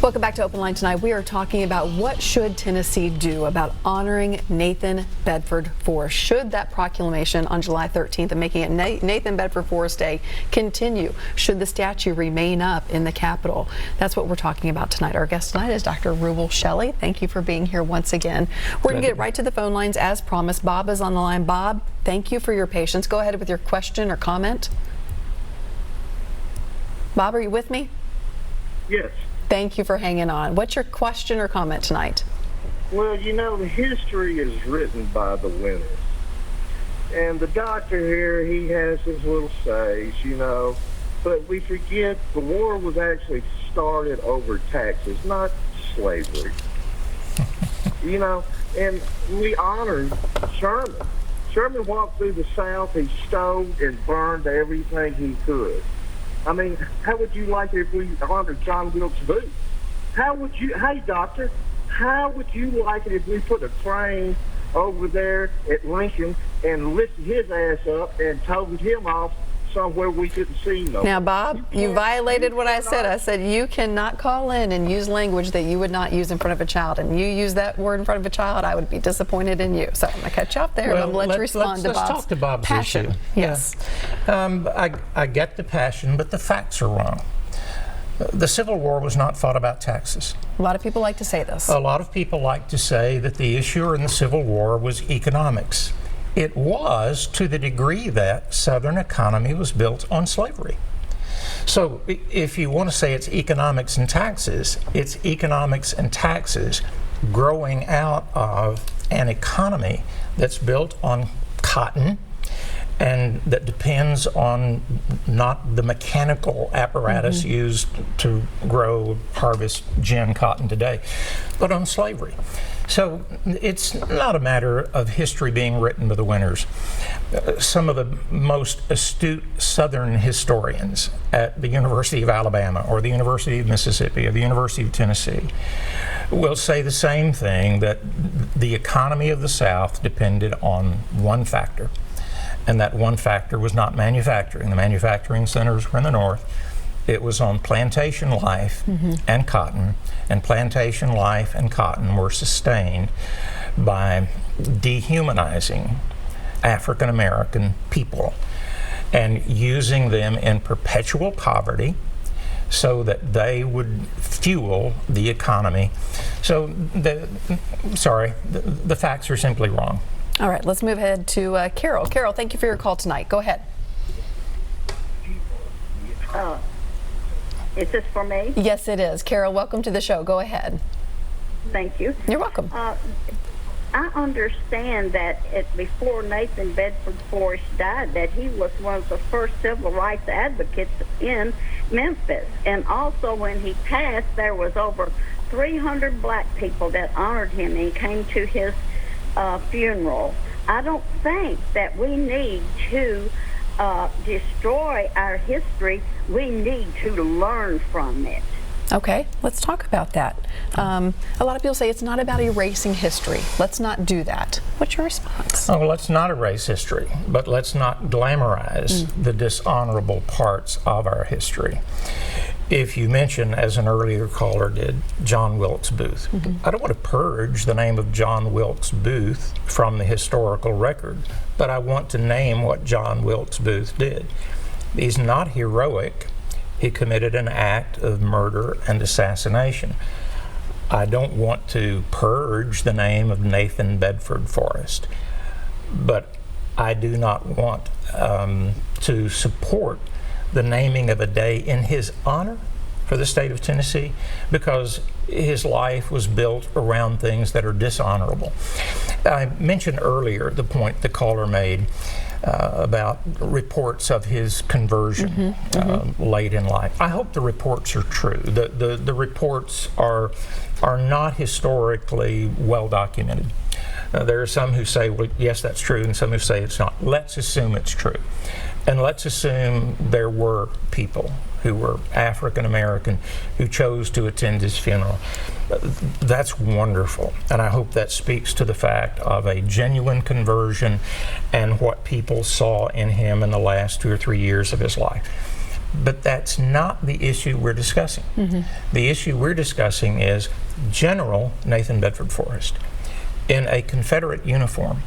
Welcome back to Open Line tonight. We are talking about what should Tennessee do about honoring Nathan Bedford Forrest. Should that proclamation on July 13th and making it Nathan Bedford Forrest Day continue? Should the statue remain up in the Capitol? That's what we're talking about tonight. Our guest tonight is Dr. Rubel Shelley. Thank you for being here once again. We're going to get right to the phone lines as promised. Bob is on the line. Bob, thank you for your patience. Go ahead with your question or comment. Bob, are you with me? Yes. Thank you for hanging on. What's your question or comment tonight? Well, you know, the history is written by the winners. And the doctor here, he has his little says, you know, but we forget the war was actually started over taxes, not slavery. You know, and we honored Sherman. Sherman walked through the South, he stole and burned everything he could. I mean, how would you like it if we honored John Wilkes Booth? Hey, doctor, how would you like it if we put a train over there at Lincoln and lifted his ass up and towed him off somewhere we couldn't see no? Now, Bob, you violated what I said. I said you cannot call in and use language that you would not use in front of a child. And you use that word in front of a child, I would be disappointed in you. So I'm going to cut you off there. Well, I'm going to let you respond to Bob's let's talk to Bob's passion. issue. Yes. Yeah. I get the passion, but the facts are wrong. The Civil War was not fought about taxes. A lot of people like to say this. A lot of people like to say that the issue in the Civil War was economics. It was to the degree that Southern economy was built on slavery. So if you want to say it's economics and taxes, it's economics and taxes growing out of an economy that's built on cotton and that depends on not the mechanical apparatus used to grow, harvest, gin cotton today, but on slavery. So it's not a matter of history being written by the winners. Some of the most astute Southern historians at the University of Alabama or the University of Mississippi or the University of Tennessee will say the same thing, that the economy of the South depended on one factor, and that one factor was not manufacturing. The manufacturing centers were in the North. It was on plantation life and cotton, and plantation life and cotton were sustained by dehumanizing African American people and using them in perpetual poverty so that they would fuel the economy. So the facts are simply wrong. All right, let's move ahead to Carol. Carol, thank you for your call tonight. Go ahead. Is this for me? Yes, it is. Carol, welcome to the show. Go ahead. Thank you. You're welcome. I understand that before Nathan Bedford Forrest died, that he was one of the first civil rights advocates in Memphis. And also when he passed, there was over 300 black people that honored him and came to his funeral. I don't think that we need to destroy our history. We need to learn from it. Okay, let's talk about that. A lot of people say it's not about erasing history. Let's not do that. What's your response? Oh, let's not erase history, but let's not glamorize the dishonorable parts of our history. If you mention, as an earlier caller did, John Wilkes Booth, I don't want to purge the name of John Wilkes Booth from the historical record, but I want to name what John Wilkes Booth did. He's not heroic. He committed an act of murder and assassination. I don't want to purge the name of Nathan Bedford Forrest, but I do not want to support the naming of a day in his honor for the state of Tennessee, because his life was built around things that are dishonorable. I mentioned earlier the point the caller made about reports of his conversion late in life. I hope the reports are true. The reports are not historically well documented. There are some who say, well, yes, that's true, and some who say it's not. Let's assume it's true. And let's assume there were people who were African American who chose to attend his funeral. That's wonderful, and I hope that speaks to the fact of a genuine conversion and what people saw in him in the last 2 or 3 years of his life. But that's not the issue we're discussing. The issue we're discussing is General Nathan Bedford Forrest in a Confederate uniform,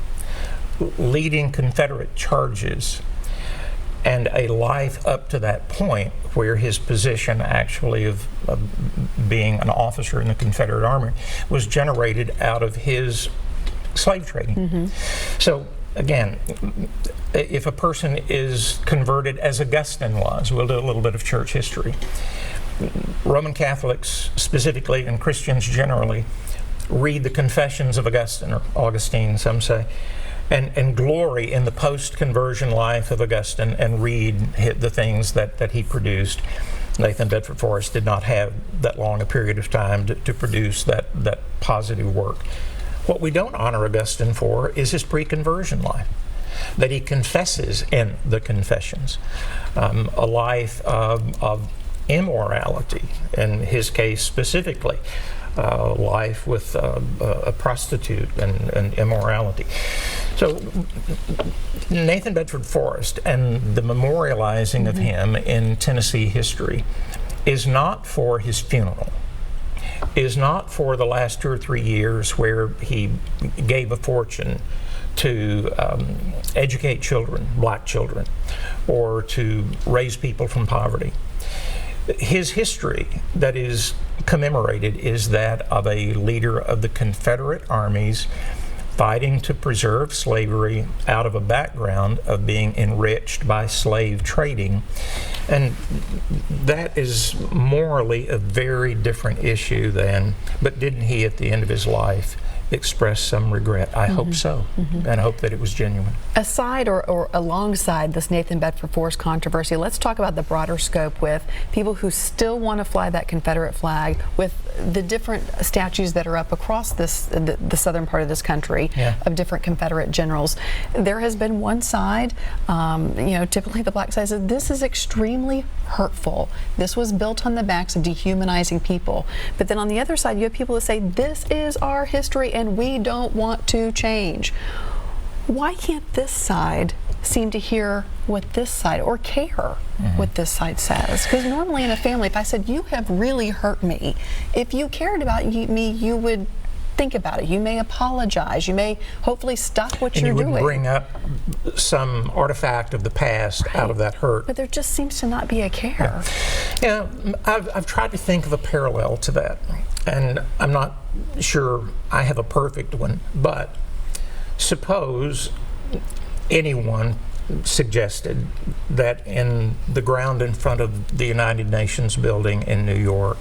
leading Confederate charges, and a life up to that point where his position actually of being an officer in the Confederate Army was generated out of his slave trading. So again, if a person is converted as Augustine was, we'll do a little bit of church history. Roman Catholics specifically, and Christians generally, read the Confessions of Augustine, or Augustine, some say, and glory in the post-conversion life of Augustine and read the things that he produced. Nathan Bedford Forrest did not have that long a period of time to produce that positive work. What we don't honor Augustine for is his pre-conversion life, that he confesses in the Confessions, a life of immorality, in his case specifically, life with a prostitute and immorality. So Nathan Bedford Forrest and the memorializing of him in Tennessee history is not for his funeral, is not for the last 2 or 3 years where he gave a fortune to educate children, black children, or to raise people from poverty. His history that is commemorated is that of a leader of the Confederate armies fighting to preserve slavery out of a background of being enriched by slave trading. And that is morally a very different issue than, but didn't he at the end of his life express some regret? I hope so, and I hope that it was genuine. Aside or alongside this Nathan Bedford Forrest controversy, let's talk about the broader scope with people who still want to fly that Confederate flag, with the different statues that are up across the southern part of this country of different Confederate generals. There has been one side, typically the black side says this is extremely hurtful. This was built on the backs of dehumanizing people. But then on the other side, you have people that say this is our history and we don't want to change. Why can't this side seem to hear what this side, or care what this side says? Because normally in a family, if I said, you have really hurt me, if you cared about me, you would think about it. You may apologize. You may hopefully stop what you're doing. And you would bring up some artifact of the past out of that hurt. But there just seems to not be a care. Yeah, I've tried to think of a parallel to that, and I'm not sure I have a perfect one, but suppose anyone suggested that in the ground in front of the United Nations building in New York,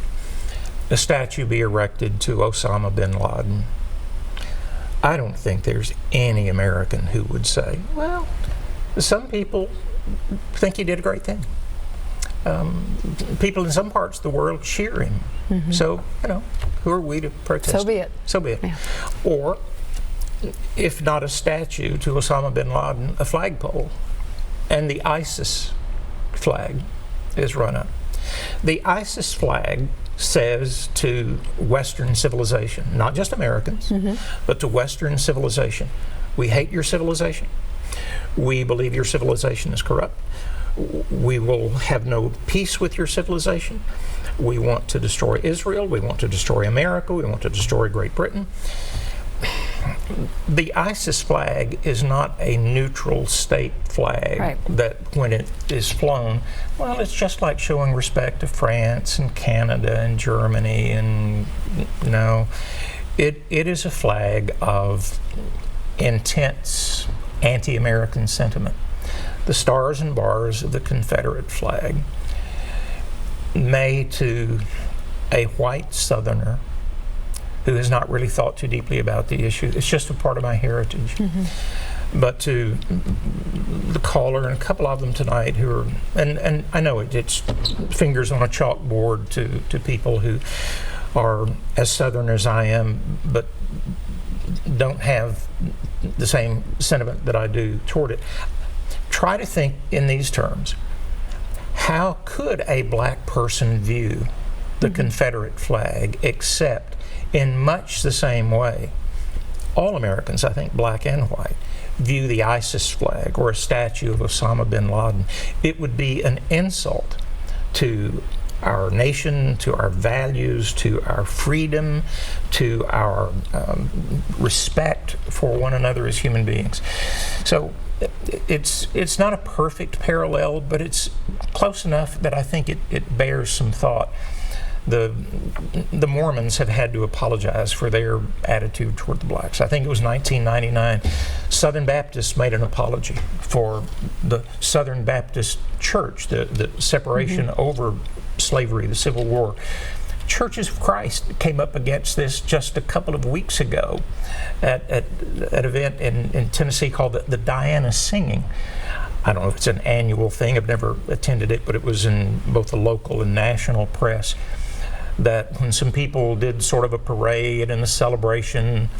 a statue be erected to Osama bin Laden. I don't think there's any American who would say, well, some people think he did a great thing. People in some parts of the world cheer him. So, who are we to protest? So be it. So be it. Yeah. Or, if not a statue to Osama bin Laden, a flagpole, and the ISIS flag is run up. The ISIS flag says to Western civilization, not just Americans, but to Western civilization, we hate your civilization. We believe your civilization is corrupt. We will have no peace with your civilization. We want to destroy Israel. We want to destroy America. We want to destroy Great Britain. The ISIS flag is not a neutral state flag that when it is flown, well, it's just like showing respect to France and Canada and Germany, and it is a flag of intense anti-American sentiment. The stars and bars of the Confederate flag may, to a white Southerner who has not really thought too deeply about the issue, it's just a part of my heritage. But to the caller, and a couple of them tonight who are, and I know it's fingers on a chalkboard to people who are as Southern as I am, but don't have the same sentiment that I do toward it. Try to think in these terms. How could a black person view the Confederate flag except in much the same way all Americans, I think black and white, view the ISIS flag or a statue of Osama bin Laden? It would be an insult to our nation, to our values, to our freedom, to our respect for one another as human beings. So it's not a perfect parallel, but it's close enough that I think it bears some thought. The Mormons have had to apologize for their attitude toward the blacks. I think it was 1999. Southern Baptists made an apology for the Southern Baptist Church, the separation over slavery, the Civil War. Churches of Christ came up against this just a couple of weeks ago at an event in Tennessee called the Diana Singing. I don't know if it's an annual thing. I've never attended it, but it was in both the local and national press. That when some people did sort of a parade and a celebration,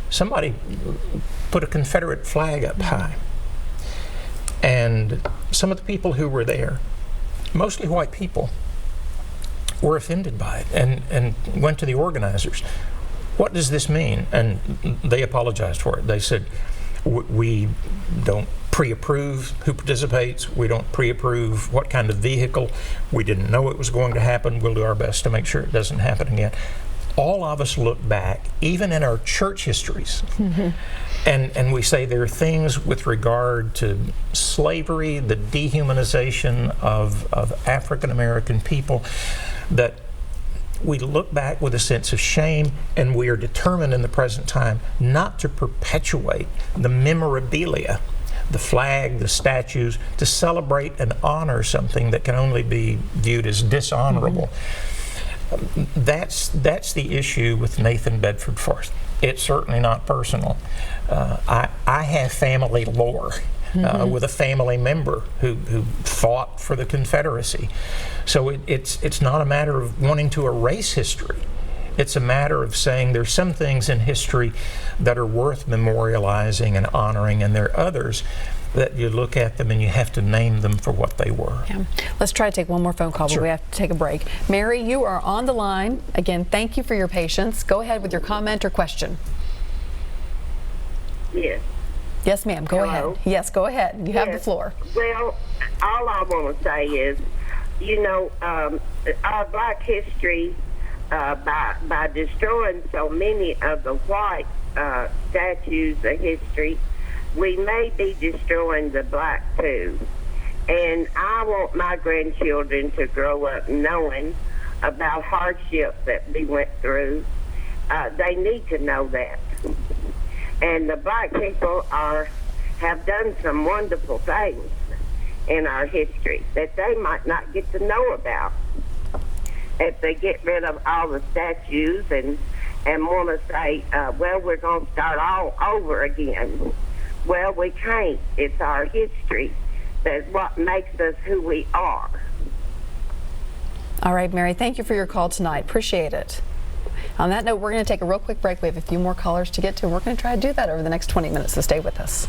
somebody put a Confederate flag up high. And some of the people who were there, mostly white people, were offended by it and went to the organizers. What does this mean? And they apologized for it. They said, we don't pre-approve who participates. We don't pre-approve what kind of vehicle. We didn't know it was going to happen. We'll do our best to make sure it doesn't happen again. All of us look back, even in our church histories, and we say there are things with regard to slavery, the dehumanization of African American people, that we look back with a sense of shame, and we are determined in the present time not to perpetuate the memorabilia, the flag, the statues, to celebrate and honor something that can only be viewed as dishonorable. That's the issue with Nathan Bedford Forrest. It's certainly not personal. I have family lore with a family member who fought for the Confederacy. So it's not a matter of wanting to erase history. It's a matter of saying there's some things in history that are worth memorializing and honoring, and there are others that you look at them and you have to name them for what they were. Yeah. Let's try to take one more phone call, but we have to take a break. Mary, you are on the line. Again, thank you for your patience. Go ahead with your comment or question. Yes. Yes, ma'am. Go Hello? ahead. Yes, go ahead. You have the floor. Well, all I want to say is, you know, our black history, by destroying so many of the white statues of history, we may be destroying the black too. And I want my grandchildren to grow up knowing about hardship that we went through. They need to know that. And the black people have done some wonderful things in our history that they might not get to know about if they get rid of all the statues and want to say, well, we're going to start all over again. Well, we can't. It's our history that's what makes us who we are. All right, Mary, thank you for your call tonight. Appreciate it. On that note, we're going to take a real quick break. We have a few more callers to get to. We're going to try to do that over the next 20 minutes, so stay with us.